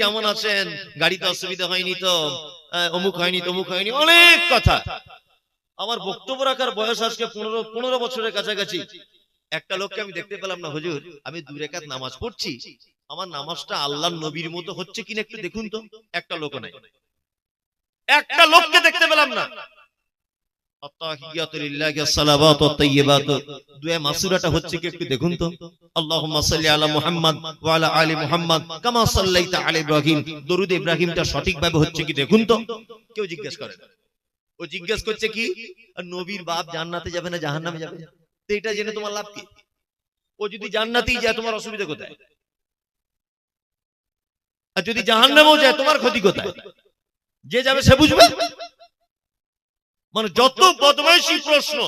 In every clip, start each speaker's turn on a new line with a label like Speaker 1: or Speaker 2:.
Speaker 1: কেমন আছেন, গাড়িতে অসুবিধা হয়নি তো, অমুক হয়নি তমুক হয়নি, অনেক কথা। আমার বক্তব্য রাখার বয়স আজকে 15 বছরের কাছাকাছি। একটা লোককে আমি দেখতে পেলাম না, হুজুর আমি 2 রাকাত নামাজ পড়ছি, আমার নামাজটা আল্লাহর নবীর মতো হচ্ছে কিনা একটু দেখুন তো। একটা লোক নাই, একটা লোককে দেখতে পেলাম না। আত্তাহিয়াতু লিল্লাহি আসসালাওয়াতু আত-তাইয়্যিবাতু দুআ মাসুরাটা হচ্ছে কি একটু দেখুন তো। আল্লাহুম্মা সাল্লি আলা মুহাম্মাদ ওয়া আলা আলি মুহাম্মাদ কামা সাল্লাইতা আলা ইব্রাহিম, দরুদ ইব্রাহিমটা সঠিকভাবে হচ্ছে কি দেখুন তো। কেউ জিজ্ঞেস করে না। ও জিজ্ঞেস করছে কি, আর নবীর বাপ জান্নাতে যাবে না জাহান্নামে যাবে, তো এটা জেনে তোমার লাভ কি? ও যদি জান্নাতেই যায় তোমার অসুবিধা কোথায়? আর যদি জাহান্নামেও যায় তোমার ক্ষতি কোথায়? যে যাবে সে বুঝবে। মানে যত বদমাইশি প্রশ্ন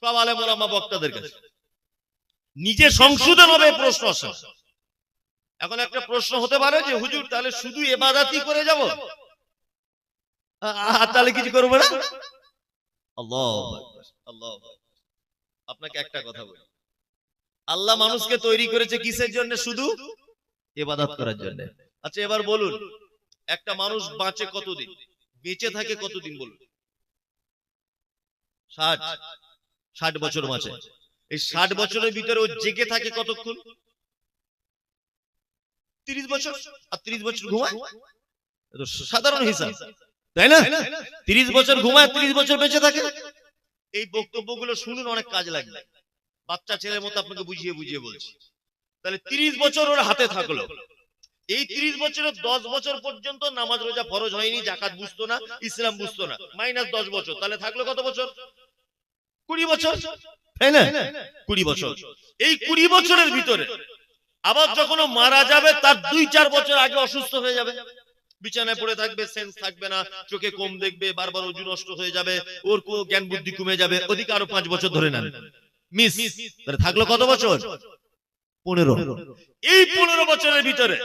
Speaker 1: সব আলেম ওলামা বক্তাদের কাছে, নিজে সংশোধন হবে প্রশ্ন আসে। এখন একটা প্রশ্ন হতে পারে যে হুজুর তাহলে শুধু ইবাদতই করে যাব, আর তাহলে কিছু করব না? আল্লাহু আকবার, আল্লাহু আকবার। আপনাকে একটা কথা বলি, আল্লাহ মানুষকে তৈরি করেছে কিসের জন্য? শুধু ইবাদত করার জন্য। আচ্ছা এবার বলুন, একটা মানুষ বাঁচে কতদিন, বেঁচে থাকে কতদিন বলুন? 60 বছর বাঁচে। এই 60 বছরের ভিতরে ও জেগে থাকে কতক্ষণ? 30 বছর। আর 30 বছর ঘুমায়, এটা সাধারণ হিসাব, তাই না? 30 বছর ঘুমায়, 30 বছর বেঁচে থাকে। এই বক্তব্যগুলো শুনুন, অনেক কাজ লাগবে। বাচ্চা ছেলের মতো আপনাকে বুঝিয়ে বুঝিয়ে বলছি। তাহলে 30 বছর ওর হাতে থাকলো, এই 30 বছরের 10 বছর পর্যন্ত নামাজ রোজা ফরজ হয়নি, যাকাত বুঝতো না, ইসলাম বুঝতো না, মাইনাস 10 বছর, তাহলে থাকলো কত বছর? 20 বছর, তাই না? 20 বছর। এই 20 বছরের ভিতরে আবার যখন মারা যাবে তার 2-4 বছর আগে অসুস্থ হয়ে যাবে, বিছানায় পড়ে থাকবে, সেন্স থাকবে না, চোখে কম দেখবে, বারবার ওজন নষ্ট হয়ে যাবে, ওর জ্ঞান বুদ্ধি কমে যাবে, ওদিকে আরো 5 বছর ধরে নেন মিস, তাহলে থাকলো কত বছর? 15। এই 15 বছরের ভিতরে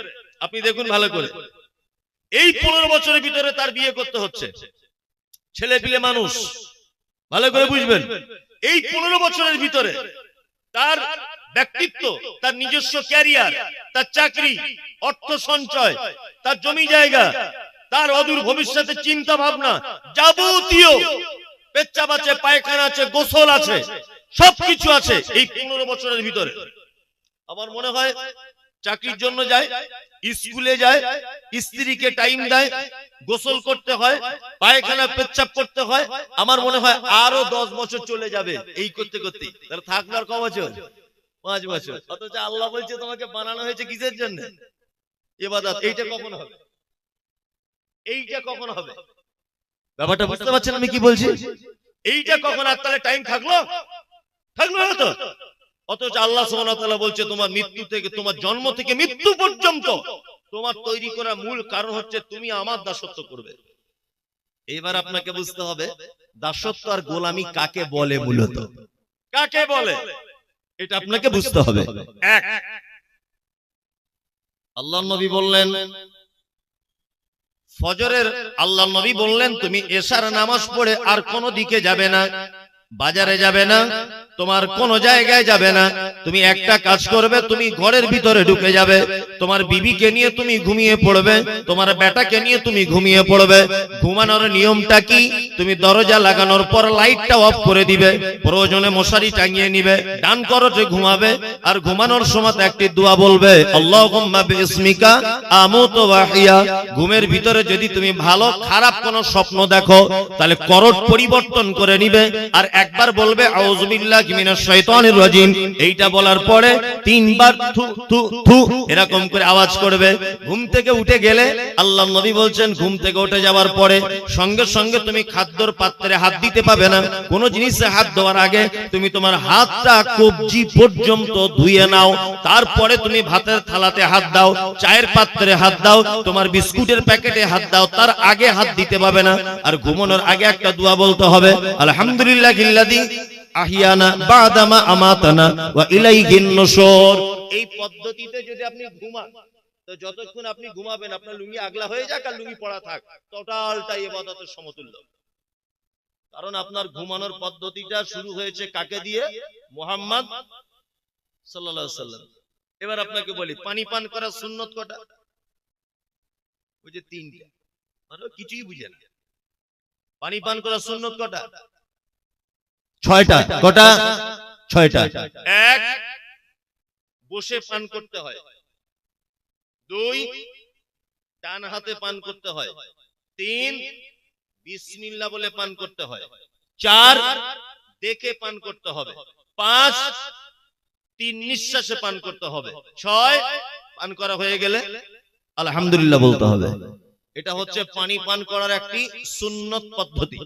Speaker 1: আপনি দেখুন ভালো করে, এই 15 বছরের ভিতরে তার বিয়ে করতে হচ্ছে, ছেলে পিলে মানুষ, ভালো করে বুঝবেন। এই 15 বছরের ভিতরে তার ব্যক্তিত্ব, তার নিজস্ব ক্যারিয়ার, তার চাকরি, অর্থ সঞ্চয়, তার জমি জায়গা, তার অদূর ভবিষ্যতের চিন্তা ভাবনা, যাবতীয় পেচ্ছাপ আছে, পায়খানা আছে, গোসল আছে, সবকিছু আছে এই 15 বছরের ভিতরে। আমার মনে হয় চাকরির জন্য যায়, স্কুলে যায়, স্ত্রীকে টাইম দেয়, গোসল করতে হয়, পায়খানা পেচ্ছাপ করতে হয়, আমার মনে হয় আরো 10 বছর চলে যাবে এই করতে করতে। তাহলে থাকলো আর ক বছর? 5 বছর। অথচ আল্লাহ বলছে তোমাকে বানানো হয়েছে কিসের জন্য? ইবাদত। এইটা কখন হবে? এইটা কখন হবে? ব্যাপারটা বুঝতে পারছেন আমি কি বলছি? এইটা কখন? আর তাহলে টাইম থাকলো? থাকলো না তো। অথচ আল্লাহ সুবহানাহু ওয়া তাআলা বলছে তোমার মৃত্যু থেকে, তোমার জন্ম থেকে মৃত্যু পর্যন্ত তোমার তৈরি করা মূল কারণ হচ্ছে তুমি আমার দাসত্ব করবে। এবার আপনাকে বুঝতে হবে দাসত্ব আর গোলামি কাকে বলে, মূলত কাকে বলে এটা আপনাকে বুঝতে হবে। এক, আল্লাহর নবী বললেন ফজরের, আল্লাহর নবী বললেন তুমি এশার নামাজ পড়ে আর কোনো দিকে যাবে না, বাজারে যাবে না, তোমার কোন জায়গায় যাবে না, তুমি একটা কাজ করবে, তুমি ঘরের ভিতরে ঢুকে যাবে, তোমার বিবিকে নিয়ে তুমি ঘুমিয়ে পড়বে, তোমার বেটাকে নিয়ে তুমি ঘুমিয়ে পড়বে। ঘুমানোর নিয়মটা কি? তুমি দরজা লাগানোর পর লাইটটা অফ করে দিবে, প্রয়োজনে মশারি টাঙিয়ে নিবে, ডান করতে ঘুমাবে, আর ঘুমানোর সময় একটি দোয়া বলবে আল্লাহুম্মা বিসমিকা আমুতু ওয়া আহইয়া। ঘুমের ভিতরে যদি তুমি ভালো খারাপ কোনো স্বপ্ন দেখো তাহলে করট পরিবর্তন করে নিবে, আর একবার বলবে আউযু বিল্লাহি মিনাশ শাইতানির রাজিম। এইটা বলার পরে 3 বার থু থু থু এরকম করে আওয়াজ করবে। ঘুম থেকে উঠে গেলে আল্লাহর নবী বলছেন ঘুম থেকে উঠে যাওয়ার পরে সঙ্গে সঙ্গে তুমি খাদ্যর পাত্রে হাত দিতে পাবে না। কোন জিনিসে হাত দেওয়ার আগে তুমি তোমার হাতটা কবজি পর্যন্ত ধুয়ে নাও, তারপরে তুমি ভাতের থালাতে হাত দাও, চায়ের পাত্রে হাত দাও, তোমার বিস্কুটের প্যাকেটে হাত দাও, তার আগে হাত দিতে পাবে না। আর ঘুমানোর আগে একটা দোয়া বলতে হবে আলহামদুলিল্লাহিল্লাযী আহিয়ানা বাদামা আমাতানা ওয়া ইলাইহিন নুশুর। এই পদ্ধতিতে যদি আপনি ঘুমান তো যতক্ষণ আপনি ঘুমাবেন আপনার লুঙ্গি আগলা হয়ে যাক আর লুঙ্গি পড়া থাক, টোটালটা ইবাদতের সমতুল্য। কারণ আপনার ঘুমানোর পদ্ধতিটা শুরু হয়েছে কাকে দিয়ে? মুহাম্মদ সাল্লাল্লাহু আলাইহি ওয়াসাল্লাম। এবার আপনাকে বলি পানি পান করার সুন্নত কটা? ওই যে 3টা, মানে কিছুই বুঝে না। পানি পান করার সুন্নত কটা? 6টা। কটা? 6টা। 1, বসে পান করতে হয়। 2, ডান হাতে পান করতে হয়। 3, বিসমিল্লাহ বলে পান করতে হয়। 4, দেখে পান করতে হবে। 5, 3 নিঃশ্বাসে পান করতে হবে। 6, পান করা হয়ে গেলে আলহামদুলিল্লাহ বলতে হবে। এটা হচ্ছে পানি পান করার একটি সুন্নত পদ্ধতি।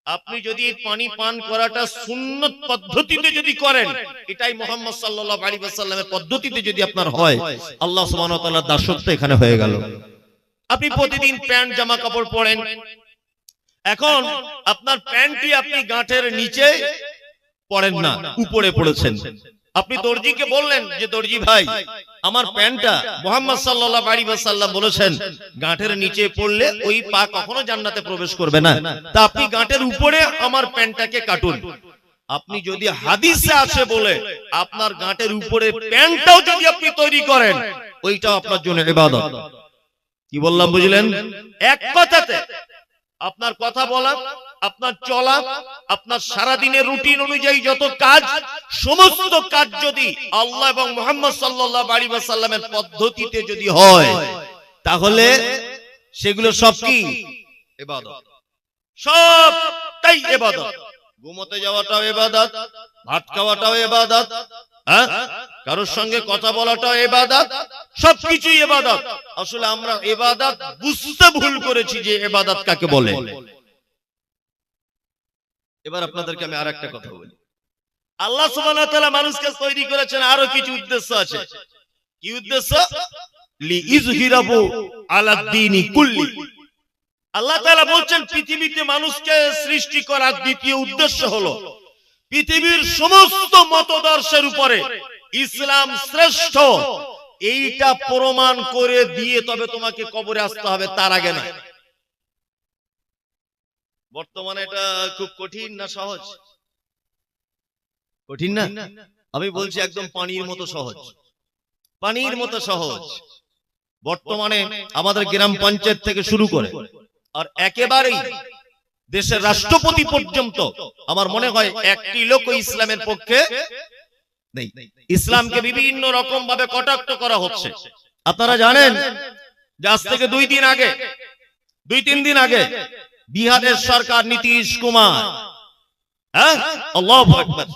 Speaker 1: আপনি যদি পানি পান করাটা সুন্নত পদ্ধতিতে যদি করেন, এটাই মুহাম্মদ সাল্লাল্লাহু আলাইহি ওয়াসাল্লামের পদ্ধতিতে যদি আপনার হয়, আল্লাহ সুবহানাহু ওয়া তাআলার দাসত্ব এখানে হয়ে গেল। আপনি প্রতিদিন প্যান্ট জামা কাপড় পরেন, এখন আপনার প্যান্টটি আপনি গাঁটের নিচে পরেন না, উপরে পড়েছেন। আপনি দর্জিকে বললেন যে দর্জি ভাই, আমার প্যান্টটা মুহাম্মদ সাল্লাল্লাহু আলাইহি ওয়াসাল্লাম বলেছেন গাঁটের নিচে পড়লে ওই পা কখনো জান্নাতে প্রবেশ করবে না, তা আপনি গাঁটের উপরে আমার প্যান্টটাকে কাটুন। আপনি যদি হাদিসে আছে বলে আপনার গাঁটের উপরে প্যান্টটাও যদি আপনি তৈরি করেন, ওইটাও আপনার জন্য ইবাদত। কি বললাম বুঝলেন? এক কথাতে আপনার কথা বলা, আপনার চলা, আপনার সারা দিনের রুটিন অনুযায়ী যত কাজ, সমস্ত কাজ যদি আল্লাহ এবং মুহাম্মদ সাল্লাল্লাহু আলাইহি ওয়াসাল্লামের পদ্ধতিতে যদি হয়, তাহলে সেগুলো সব কি ইবাদত, সবটাই ইবাদত। ঘুমোতে যাওয়াটাও ইবাদত, ভাত খাওয়াটাও ইবাদত, কারোর সঙ্গে কথা বলাটাও ইবাদত, সবকিছুই ইবাদত। আসলে আমরা ইবাদত বুঝতে ভুল করেছি যে ইবাদত কাকে বলে। এবার আপনাদেরকে আমি আরেকটা কথা বলি। আল্লাহ সুবহানাহু ওয়া তাআলা মানুষকে তৈরি করেছেন আরো কিছু উদ্দেশ্য আছে। কি উদ্দেশ্য? লিইযহিরাহু আলা দ্বীনি কুল্লি। আল্লাহ তাআলা বলছেন পৃথিবীতে মানুষকে সৃষ্টি করার দ্বিতীয় উদ্দেশ্য হলো পৃথিবীর সমস্ত মতদর্শের উপরে ইসলাম শ্রেষ্ঠ, এইটা প্রমাণ করে দিয়ে তবে তোমাকে কবরে আসতে হবে, তার আগে না। বর্তমানে এটা খুব কঠিন না সহজ? কঠিন না? আমি বলছি একদম পানির মতো সহজ, পানির মতো সহজ। বর্তমানে আমাদের গ্রাম পঞ্চায়েত থেকে শুরু করে আর একেবারেই দেশের রাষ্ট্রপতি পর্যন্ত আমার মনে হয় একটি লোক ইসলামের পক্ষে নেই। ইসলামকে বিভিন্ন রকম ভাবে কটাক্ষ করা হচ্ছে। আপনারা জানেন যে আজ থেকে 2-3 দিন আগে বিহারের সরকার নীতিশ কুমার, আল্লাহু আকবার,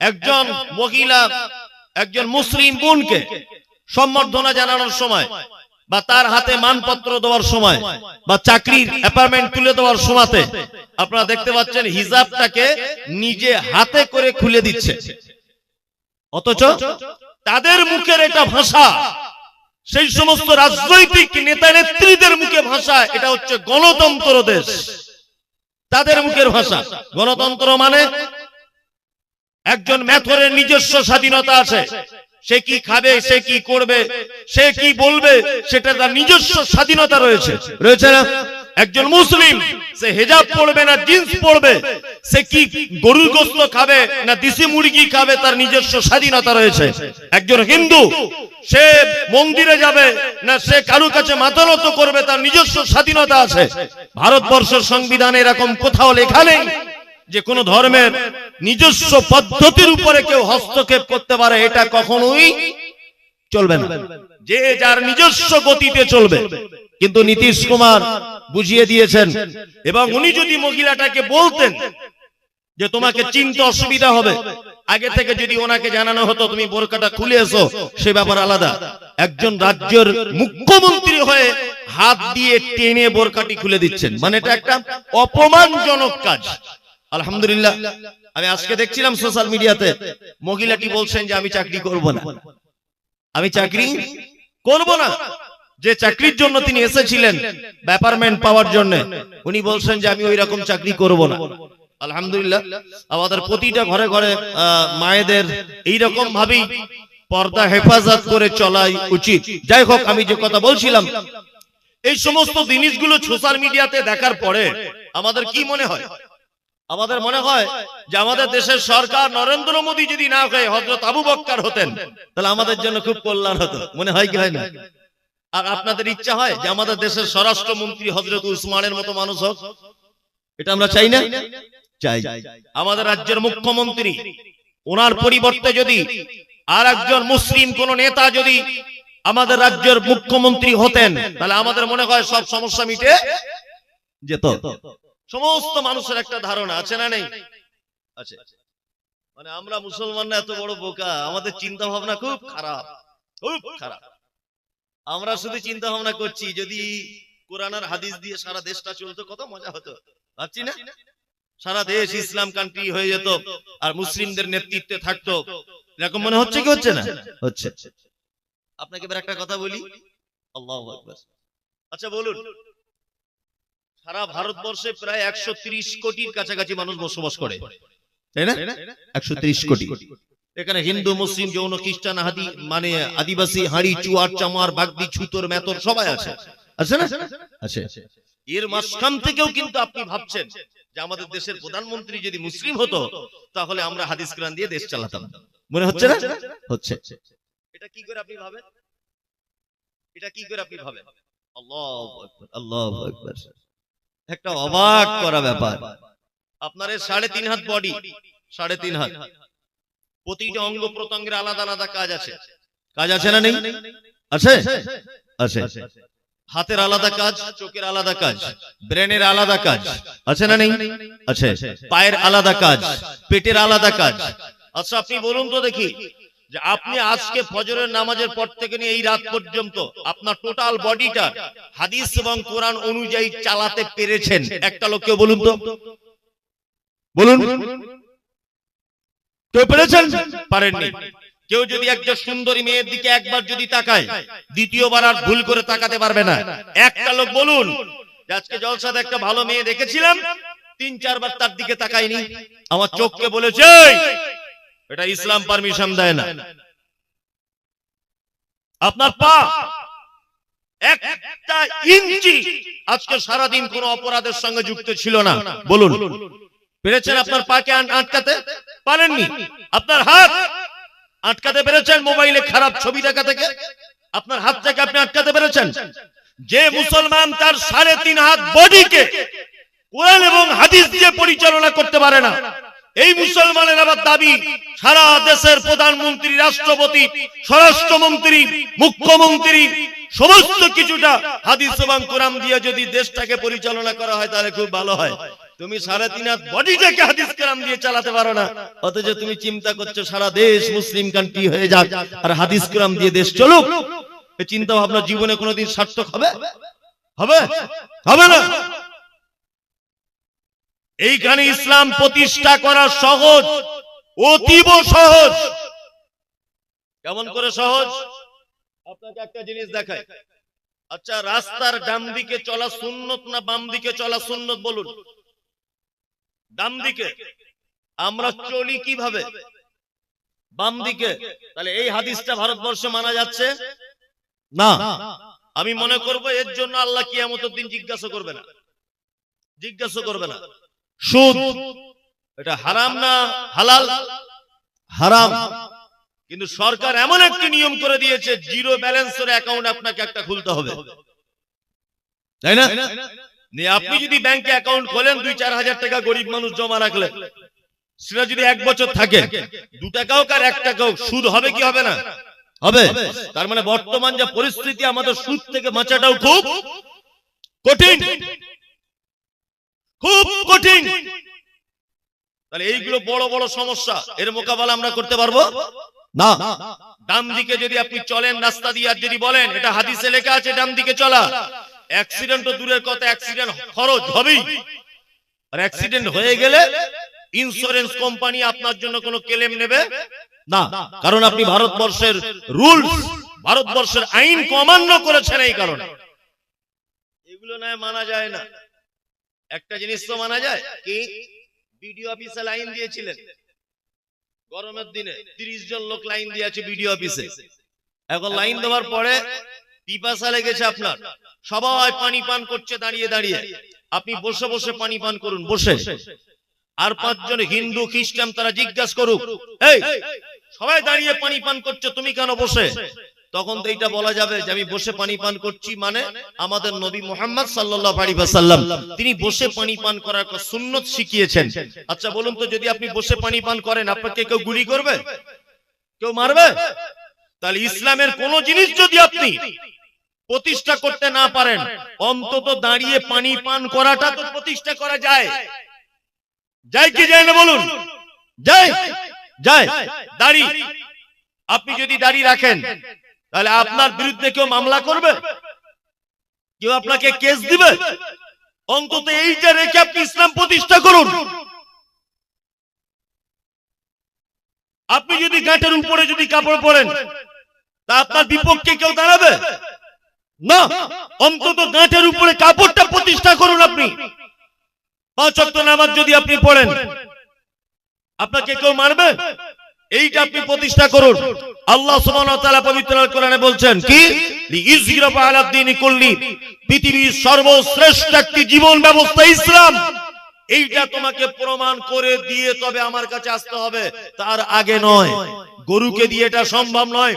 Speaker 1: একজন মহিলা, একজন মুসলিম বোনকে সম্বর্ধনা জানানোর সময় বা তার হাতে মানপত্র দেওয়ার সময় বা চাকরির অ্যাপয়েন্টমেন্ট তুলে দেওয়ার সময়তে আপনারা দেখতে পাচ্ছেন হিজাবটাকে নিজে হাতে করে খুলে দিচ্ছে। অথচ তাদের মুখের এটা ভাষা, সেই সমস্ত রাজনৈতিক নেতা নেত্রীদের মুখে ভাষা, এটা হচ্ছে গণতন্ত্র দেশ, তাদের মুখের ভাষা। গণতন্ত্র মানে একজন মেথরের নিজস্ব স্বাধীনতা আছে, সে কি খাবে, সে কি করবে, সে কি বলবে, সেটা তার নিজস্ব স্বাধীনতা রয়েছে, রয়েছে না? একজন মুসলিম সে হিজাব পরবে না জিন্স পরবে, সে কি গরুর গোশত খাবে না দেশি মুরগি খাবে, তার নিজস্ব স্বাধীনতা রয়েছে। একজন হিন্দু সে মন্দিরে যাবে না সে কারোর কাছে মাথা নত করবে, তার নিজস্ব স্বাধীনতা আছে। ভারতবর্ষের সংবিধানে এরকম কোথাও লেখা নেই যে কোন ধর্মের নিজস্ব পদ্ধতির উপরে কেউ হস্তক্ষেপ করতে পারে, এটা কখনোই চলবে না। যে যার নিজস্ব গতিতে চলবে। কিন্তু নীতিশ কুমার বুঝিয়ে দিয়েছেন, এবং উনি যদি মহিলাটাকে বলতেন যে তোমাকে চিনতে অসুবিধা হবে, আগে থেকে যদি ওনাকে জানানো হতো তুমি বোরকাটা খুলে এসো, সে ব্যাপার আলাদা। একজন রাজ্যের মুখ্যমন্ত্রী হয়ে হাত দিয়ে টেনে বোরকাটি খুলে দিচ্ছেন, মানে এটা একটা অপমানজনক কাজ। আলহামদুলিল্লাহ, আমি আজকে দেখছিলাম সোশ্যাল মিডিয়াতে মহিলাটি বলছেন যে আমি চাকরি করব না, আমি চাকরি করব না। যে চাকরির জন্য তিনি এসেছিলেন অ্যাপয়েন্টমেন্ট পাওয়ার জন্য, উনি বলছেন যে আমি ওই রকম চাকরি করব না। আলহামদুলিল্লাহ, আমাদের প্রতিটা ঘরে ঘরে মায়েদের এইরকম ভাবেই পর্দা হেফাজত করে চলাই উচিত। যাই হোক, আমি যে কথা বলছিলাম, এই সমস্ত জিনিসগুলো সোশ্যাল মিডিয়াতে দেখার পরে আমাদের কি মনে হয়? আমাদের মনে হয় যে আমাদের দেশের সরকার নরেন্দ্র মোদী যদি না হয়ে হযরত আবু বকর হতেন, তাহলে আমাদের জন্য খুব কল্যাণ হতো। মনে হয় কি হয় না? আর আপনাদের ইচ্ছা হয় যে আমাদের দেশের স্বরাষ্ট্রমন্ত্রী হযরত উসমানের মতো মানুষ হোক? এটা আমরা চাই না? চাই। আমাদের রাজ্যের মুখ্যমন্ত্রী, ওনার পরিবর্তে যদি আর একজন মুসলিম কোন নেতা যদি আমাদের রাজ্যের মুখ্যমন্ত্রী হতেন, তাহলে আমাদের মনে হয় সব সমস্যা মিটে যেত। সমস্ত মানুষের একটা ধারণা আছে না নেই? আছে। মানে আমরা মুসলমানরা এত বড় বোকা, আমাদের চিন্তা ভাবনা খুব খারাপ, খুব খারাপ। আমরা শুধু চিন্তা ভাবনা করছি যদি কোরআন আর হাদিস দিয়ে সারা দেশটা চলতো কত মজা হতো, ভাবছি না? সারা দেশ ইসলাম কান্ট্রি হয়ে যেত আর মুসলিমদের নেতৃত্বে থাকতো, এরকম মনে হচ্ছে কি হচ্ছে না? হচ্ছে। আপনাকে এবার একটা কথা বলি, আল্লাহু আকবার। আচ্ছা বলুন, সারা ভারতবর্ষে প্রায় 130 কোটির কাছাকাছি মানুষ বসবাস করে, তাই না? 130 কোটি। এখানে হিন্দু, মুসলিম, জৈন, খ্রিস্টান, মানে আদিবাসী, হাড়ি, চুয়ার, চামার, বাগদি, ছুতর, মেতর সবাই আছে, আছে না? আছে। এর মাঝখান থেকেও কিন্তু আপনি ভাবছেন যে আমাদের দেশের প্রধানমন্ত্রী যদি মুসলিম হতো তাহলে আমরা হাদিস কোরআন দিয়ে দেশ চালাতাম, মনে হচ্ছে না? হচ্ছে। এটা কি করে আপনি ভাবেন? এটা কি করে আপনি ভাবেন? আল্লাহু আকবার, আল্লাহু আকবার। একটা অবাক করা ব্যাপার। আপনার 3.5 হাত বডি, 3.5 হাত, প্রতিটা অঙ্গ প্রত্যঙ্গের আলাদা আলাদা কাজ আছে, কাজ আছে না নেই? আছে, আছে। হাতের আলাদা কাজ, চোখের আলাদা কাজ, ব্রেনের আলাদা কাজ, আছে না নেই? আছে। পায়ের আলাদা কাজ, পেটের আলাদা কাজ। আচ্ছা আপনি বলুন তো দেখি, যে আপনি আজকে ফজরের নামাজের পর থেকে নিয়ে এই রাত পর্যন্ত আপনার টোটাল বডিটা হাদিস এবং কোরআন অনুযায়ী চালাতে পেরেছেন একটা লোক কেউ বলুন তো? বলুন, কেউ পেরেছেন? পারেননি। কেউ যদি একজন সুন্দরী মেয়ের দিকে একবার যদি তাকায়, দ্বিতীয়বার আর ভুল করে তাকাতে পারবে না। একটা লোক বলুন যে আজকে জলসাতে একটা ভালো মেয়ে দেখেছিলাম, 3-4 বার তার দিকে তাকাইনি, আমার চোখকে বলেছে এটা ইসলাম পারমিশন দেয় না। আপনার পা একটা ইঞ্চি আজকে সারাদিন কোন অপরাধের সঙ্গে যুক্ত ছিল না, বলুন পেরেছেন আপনার পাকে আটকাতে? পারেননি। আপনার হাত আটকাতে পেরেছেন মোবাইলে খারাপ ছবি দেখা থেকে? আপনার হাতটাকে আপনি আটকাতে পেরেছেন? যে মুসলমান তার 3.5 হাত বডিকে কোরআন এবং হাদিস দিয়ে পরিচালনা করতে পারে না, এই মুসলমানের আবার দাবি সারা দেশের প্রধানমন্ত্রী, রাষ্ট্রপতি, স্বরাষ্ট্রমন্ত্রী, মুখ্যমন্ত্রী সমস্ত কিছুটা হাদিস এবং কোরআন দিয়ে যদি দেশটাকে পরিচালনা করা হয় তাহলে খুব ভালো হয়। তুমি 3.5 হাত বডিটাকে হাদিস কোরআন দিয়ে চালাতে পারো না, অথচ তুমি চিন্তা করছো সারা দেশ মুসলিম কান্ট্রি হয়ে যাক আর হাদিস কোরআন দিয়ে দেশ চলুক। এই চিন্তা ভাবনা জীবনে কোনোদিন সার্থক হবে? হবে? হবে না। এইখানে ইসলাম প্রতিষ্ঠা করা সহজ, অতীব সহজ। কেমন করে সহজ? আপনাকে একটা জিনিস দেখাই। আচ্ছা, রাস্তার ডান দিকে চলা সুন্নত না বাম দিকে চলা সুন্নত বলুন? ডান দিকে। আমরা চলি কিভাবে? বাম দিকে। তাহলে এই হাদিসটা ভারতবর্ষে মানা যাচ্ছে না। আমি মনে করব এর জন্য আল্লাহ কিয়ামতের দিন জিজ্ঞাসা করবে না, জিজ্ঞাসা করবে না। সুদ এটা হারাম না হালাল? হারাম। কিন্তু সরকার এমন একটি নিয়ম করে দিয়েছে, জিরো ব্যালেন্সের অ্যাকাউন্ট আপনাকে একটা খুলতে হবে, তাই না? আপনি যদি ব্যাংকে অ্যাকাউন্ট খোলেন 2-4 হাজার টাকা গরিব মানুষ জমা রাখলেন, সেটা যদি 1 বছর থাকে, 2 টাকা হোক আর 1 টাকা হোক, সুদ হবে কি হবে না? হবে। তার মানে বর্তমান যে পরিস্থিতি, আমাদের সুদ থেকে বাঁচাটাও খুব কঠিন, খুব কঠিন। তাহলে এইগুলো বড় বড় সমস্যা, এর মোকাবেলা আমরা করতে পারবো না। ডান দিকে যদি আপনি চলেন রাস্তা দিয়ে আর যদি বলেন এটা হাদিসে লেখা আছে ডান দিকে চলা, অ্যাক্সিডেন্ট দূরের কথা, অ্যাক্সিডেন্ট খরচ হবেই। আর অ্যাক্সিডেন্ট হয়ে গেলে ইন্স্যুরেন্স কোম্পানি আপনার জন্য কোনো ক্লেম নেবে না, কারণ আপনি ভারতবর্ষের রুলস, ভারতবর্ষের আইন অমান্য করেছেন। এই কারণে এগুলো নয় মানা যায় না। একটা জিনিস তো মানা যায় কি, বিডিও অফিসে লাইন দিয়েছিলেন গরমের দিনে, 30 জন লোক লাইন দিয়েছে বিডিও অফিসে। এখন লাইন দেওয়ার পরে পিপাসা লেগেছে আপনার, সবাই পানি পান করছে দাঁড়িয়ে দাঁড়িয়ে, আপনি বসে বসে পানি পান করুন বসে। আর 5 জন হিন্দু খ্রিস্টান তারা জিজ্ঞাসা করুক, এই সবাই দাঁড়িয়ে পানি পান করছে তুমি কেন বসে? তখন তো এইটা বলা যাবে যে আমি বসে পানি পান করছি, মানে আমাদের নবী মুহাম্মদ সাল্লাল্লাহু আলাইহি ওয়াসাল্লাম তিনি বসে পানি পান করার সুন্নত শিখিয়েছেন। আচ্ছা বলুন তো, যদি আপনি বসে পানি পান করেন আপনাকে কেউ গুলি করবে, কেউ মারবে? তাহলে ইসলামের কোন জিনিস যদি আপনি প্রতিষ্ঠা করতে না পারেন, অন্তত দাঁড়িয়ে পানি পান করাটা তো প্রতিষ্ঠা করা যায়। যায় কি যায় না বলুন? যায়, যায়। দাড়ি, আপনি যদি দাড়ি রাখেন তাহলে আপনার বিরুদ্ধে কেউ মামলা করবে, কেউ আপনাকে কেস দিবে? অন্তত এইটা রেখে আপনি ইসলাম প্রতিষ্ঠা করুন। আপনি যদি গাঁটের উপরে যদি কাপড় পরেন তা আপনার বিপক্ষে কেউ দাঁড়াবে না। অন্তত গাঁটের উপরে কাপড়টা প্রতিষ্ঠা করুন। আপনি 5 ওয়াক্ত নামাজ যদি আপনি পড়েন আপনাকে কেউ মারবে? এইটা আপনি প্রতিষ্ঠা করুন। আল্লাহ সুবহানাহু ওয়া তাআলা পবিত্র আল কোরআনে বলছেন কি, লিইযহিরাহু আলাদ দীনি কুল্লি, পৃথিবীর সর্বশ্রেষ্ঠ একটি জীবন ব্যবস্থা ইসলাম। এইটা তোমাকে প্রমাণ করে দিয়ে তবে আমার কাছে আসতে হবে, তার আগে নয়। গরুকে দিয়ে এটা সম্ভব নয়,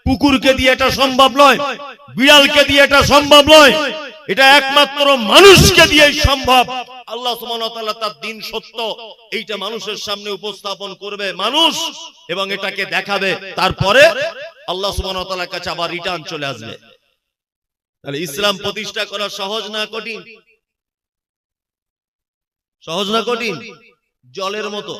Speaker 1: কুকুরকে দিয়ে এটা সম্ভব নয়, বিড়ালকে দিয়ে এটা সম্ভব নয়, এটা একমাত্র মানুষকে দিয়েই সম্ভব। আল্লাহ সুবহানাহু ওয়া তাআলা তার দ্বীন সত্য এইটা মানুষের সামনে উপস্থাপন করবে মানুষ, এবং এটাকে দেখাবে। তারপরে আল্লাহ সুবহানাহু ওয়া তাআলার কাছে আবার রিটার্ন চলে আসবে। তাহলে ইসলাম প্রতিষ্ঠা করা সহজ না কঠিন? সহজ না কঠিন? জলের মতো।